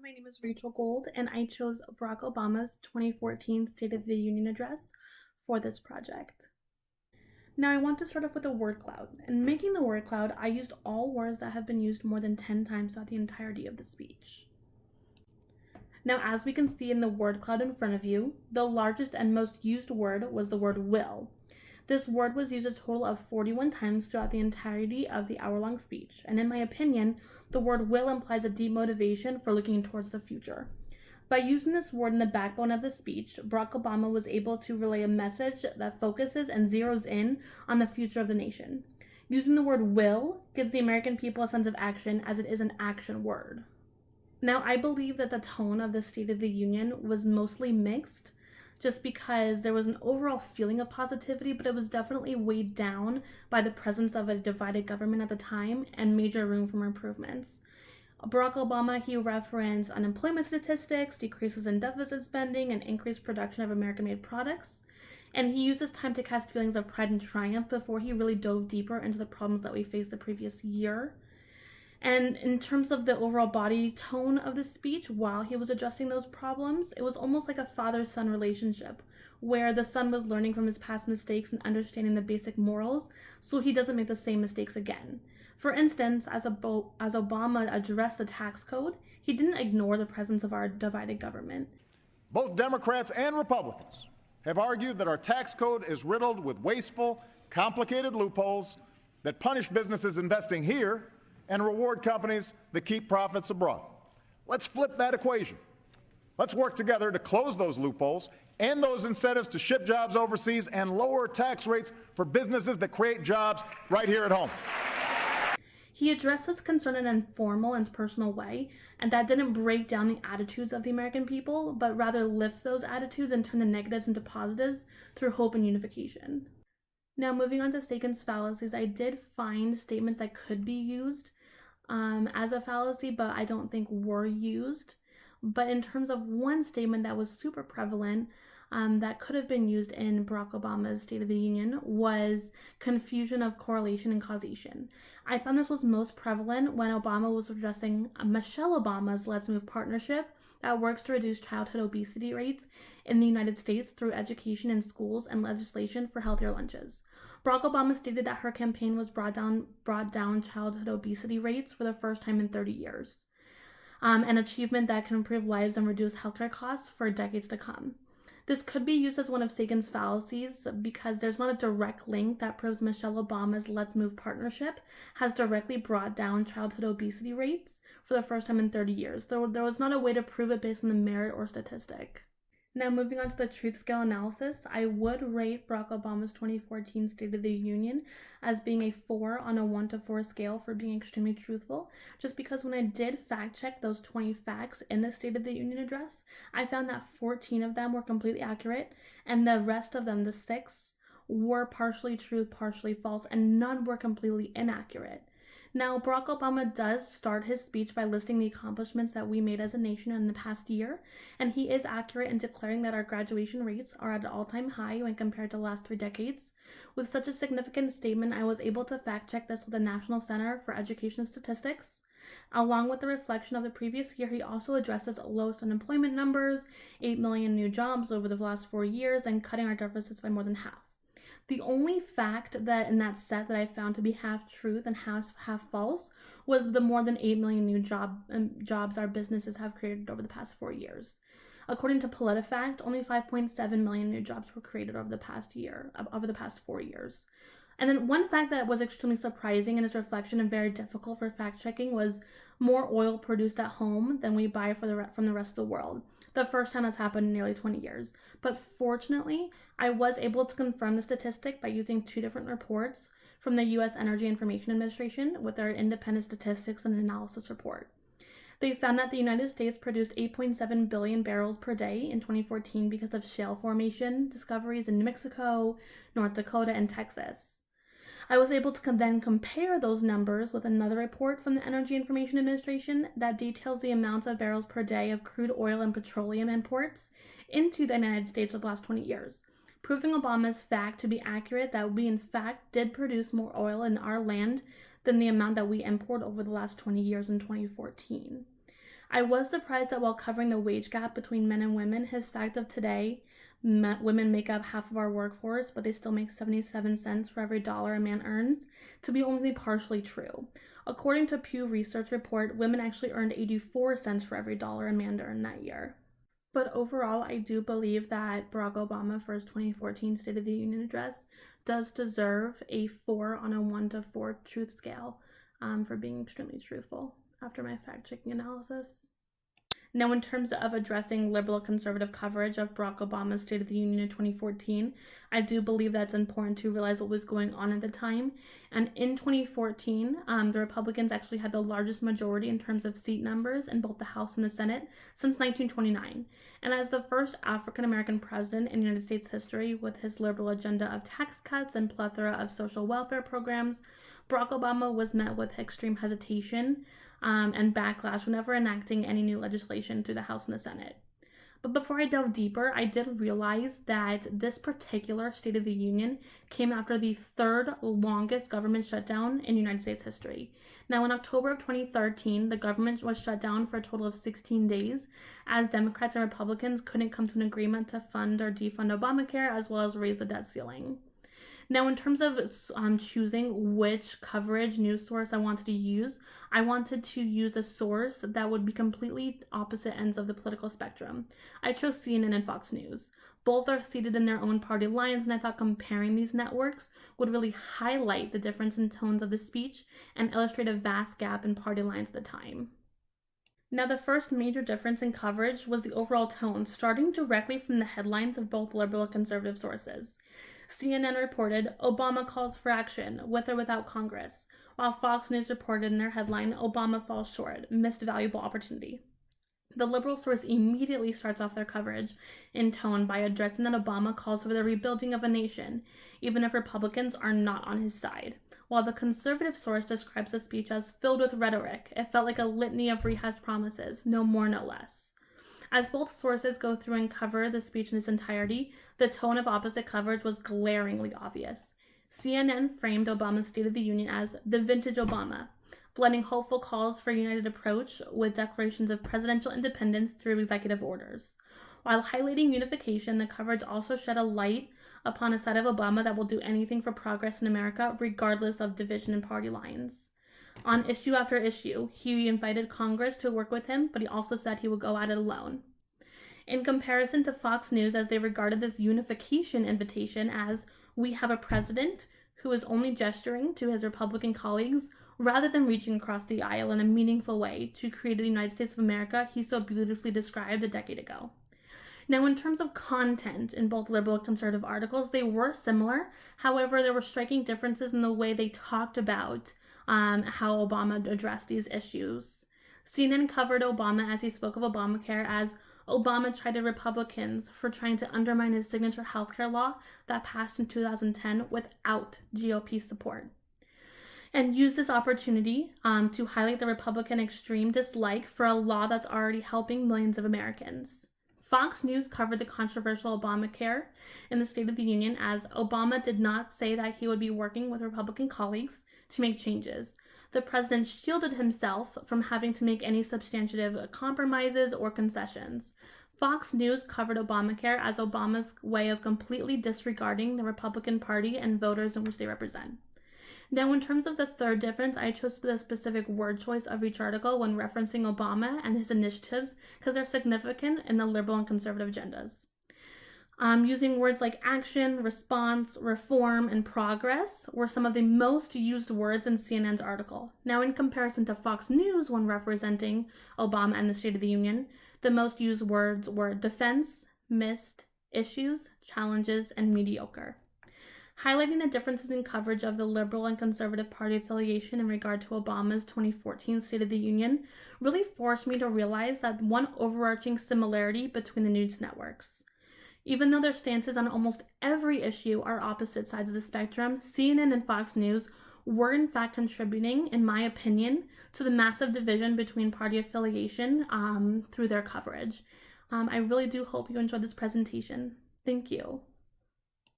my name is Rachel Gold, and I chose Barack Obama's 2014 State of the Union address for this project. Now, I want to start off with a word cloud. In making the word cloud, I used all words that have been used more than 10 times throughout the entirety of the speech. Now, as we can see in the word cloud in front of you, the largest and most used word was the word will. This word was used a total of 41 times throughout the entirety of the hour-long speech, and in my opinion, the word will implies a deep motivation for looking towards the future. By using this word in the backbone of the speech, Barack Obama was able to relay a message that focuses and zeroes in on the future of the nation. Using the word will gives the American people a sense of action, as it is an action word. Now, I believe that the tone of the State of the Union was mostly mixed, just because there was an overall feeling of positivity, but it was definitely weighed down by the presence of a divided government at the time and major room for improvements. Barack Obama, he referenced unemployment statistics, decreases in deficit spending, and increased production of American-made products. And he used this time to cast feelings of pride and triumph before he really dove deeper into the problems that we faced the previous year. And in terms of the overall body tone of the speech, while he was addressing those problems, it was almost like a father-son relationship, where the son was learning from his past mistakes and understanding the basic morals, so he doesn't make the same mistakes again. For instance, as Obama addressed the tax code, he didn't ignore the presence of our divided government. Both Democrats and Republicans have argued that our tax code is riddled with wasteful, complicated loopholes that punish businesses investing here and reward companies that keep profits abroad. Let's flip that equation. Let's work together to close those loopholes and those incentives to ship jobs overseas and lower tax rates for businesses that create jobs right here at home. He addressed this concern in an informal and personal way, and that didn't break down the attitudes of the American people, but rather lift those attitudes and turn the negatives into positives through hope and unification. Now, moving on to Sagan's fallacies, I did find statements that could be used as a fallacy, but I don't think were used. But in terms of one statement that was super prevalent that could have been used in Barack Obama's State of the Union was confusion of correlation and causation. I found this was most prevalent when Obama was addressing Michelle Obama's Let's Move partnership that works to reduce childhood obesity rates in the United States through education in schools and legislation for healthier lunches. Barack Obama stated that her campaign was brought down childhood obesity rates for the first time in 30 years, an achievement that can improve lives and reduce healthcare costs for decades to come. This could be used as one of Sagan's fallacies because there's not a direct link that proves Michelle Obama's Let's Move partnership has directly brought down childhood obesity rates for the first time in 30 years. There was not a way to prove it based on the merit or statistic. Now, moving on to the truth scale analysis, I would rate Barack Obama's 2014 State of the Union as being a 4 on a 1 to 4 scale for being extremely truthful, just because when I did fact check those 20 facts in the State of the Union address, I found that 14 of them were completely accurate, and the rest of them, the 6, were partially true, partially false, and none were completely inaccurate. Now, Barack Obama does start his speech by listing the accomplishments that we made as a nation in the past year, and he is accurate in declaring that our graduation rates are at an all-time high when compared to the last 3 decades. With such a significant statement, I was able to fact-check this with the National Center for Education Statistics. Along with the reflection of the previous year, he also addresses lowest unemployment numbers, 8 million new jobs over the last 4 years, and cutting our deficits by more than half. The only fact that in that set that I found to be half truth and half false was the more than 8 million new jobs our businesses have created over the past 4 years. According to PolitiFact, only 5.7 million new jobs were created over the past 4 years. And then one fact that was extremely surprising in its reflection and very difficult for fact checking was more oil produced at home than we buy from the rest of the world. The first time that's happened in nearly 20 years. But fortunately, I was able to confirm the statistic by using 2 different reports from the U.S. Energy Information Administration with their independent statistics and analysis report. They found that the United States produced 8.7 billion barrels per day in 2014 because of shale formation discoveries in New Mexico, North Dakota, and Texas. I was able to then compare those numbers with another report from the Energy Information Administration that details the amounts of barrels per day of crude oil and petroleum imports into the United States over the last 20 years, proving Obama's fact to be accurate that we in fact did produce more oil in our land than the amount that we import over the last 20 years in 2014. I was surprised that while covering the wage gap between men and women, his fact of today, women make up half of our workforce, but they still make 77 cents for every dollar a man earns, to be only partially true. According to Pew Research report, women actually earned 84 cents for every dollar a man earned that year. But overall, I do believe that Barack Obama, for his 2014 State of the Union address, does deserve a 4 on a 1 to 4 truth scale for being extremely truthful after my fact-checking analysis. Now, in terms of addressing liberal conservative coverage of Barack Obama's State of the Union in 2014, I do believe that's important to realize what was going on at the time. And in 2014, the Republicans actually had the largest majority in terms of seat numbers in both the House and the Senate since 1929. And as the first African-American president in United States history with his liberal agenda of tax cuts and plethora of social welfare programs, Barack Obama was met with extreme hesitation and backlash whenever enacting any new legislation through the House and the Senate. But before I delve deeper, I did realize that this particular State of the Union came after the third longest government shutdown in United States history. Now, in October of 2013, the government was shut down for a total of 16 days, as Democrats and Republicans couldn't come to an agreement to fund or defund Obamacare, as well as raise the debt ceiling. Now, in terms of choosing which coverage news source I wanted to use, I wanted to use a source that would be completely opposite ends of the political spectrum. I chose CNN and Fox News. Both are seated in their own party lines, and I thought comparing these networks would really highlight the difference in tones of the speech and illustrate a vast gap in party lines at the time. Now, the first major difference in coverage was the overall tone, starting directly from the headlines of both liberal and conservative sources. CNN reported, "Obama calls for action, with or without Congress," while Fox News reported in their headline, "Obama falls short, missed valuable opportunity." The liberal source immediately starts off their coverage in tone by addressing that Obama calls for the rebuilding of a nation, even if Republicans are not on his side, while the conservative source describes the speech as filled with rhetoric. It felt like a litany of rehashed promises, no more, no less. As both sources go through and cover the speech in its entirety, the tone of opposite coverage was glaringly obvious. CNN framed Obama's State of the Union as the vintage Obama, blending hopeful calls for a united approach with declarations of presidential independence through executive orders. While highlighting unification, the coverage also shed a light upon a side of Obama that will do anything for progress in America, regardless of division and party lines. On issue after issue, he invited Congress to work with him, but he also said he would go at it alone. In comparison to Fox News, as they regarded this unification invitation as, "We have a president who is only gesturing to his Republican colleagues rather than reaching across the aisle in a meaningful way to create the United States of America he so beautifully described a decade ago." Now, in terms of content in both liberal and conservative articles, they were similar. However, there were striking differences in the way they talked about how Obama addressed these issues. CNN covered Obama as he spoke of Obamacare as Obama chided Republicans for trying to undermine his signature healthcare law that passed in 2010 without GOP support, and used this opportunity to highlight the Republican extreme dislike for a law that's already helping millions of Americans. Fox News covered the controversial Obamacare in the State of the Union as Obama did not say that he would be working with Republican colleagues to make changes. The president shielded himself from having to make any substantive compromises or concessions. Fox News covered Obamacare as Obama's way of completely disregarding the Republican Party and voters in which they represent. Now, in terms of the third difference, I chose the specific word choice of each article when referencing Obama and his initiatives because they're significant in the liberal and conservative agendas. Using words like action, response, reform, and progress were some of the most used words in CNN's article. Now, in comparison to Fox News when representing Obama and the State of the Union, the most used words were defense, missed, issues, challenges, and mediocre. Highlighting the differences in coverage of the liberal and conservative party affiliation in regard to Obama's 2014 State of the Union really forced me to realize that one overarching similarity between the news networks. Even though their stances on almost every issue are opposite sides of the spectrum, CNN and Fox News were in fact contributing, in my opinion, to the massive division between party affiliation through their coverage. I really do hope you enjoyed this presentation. Thank you.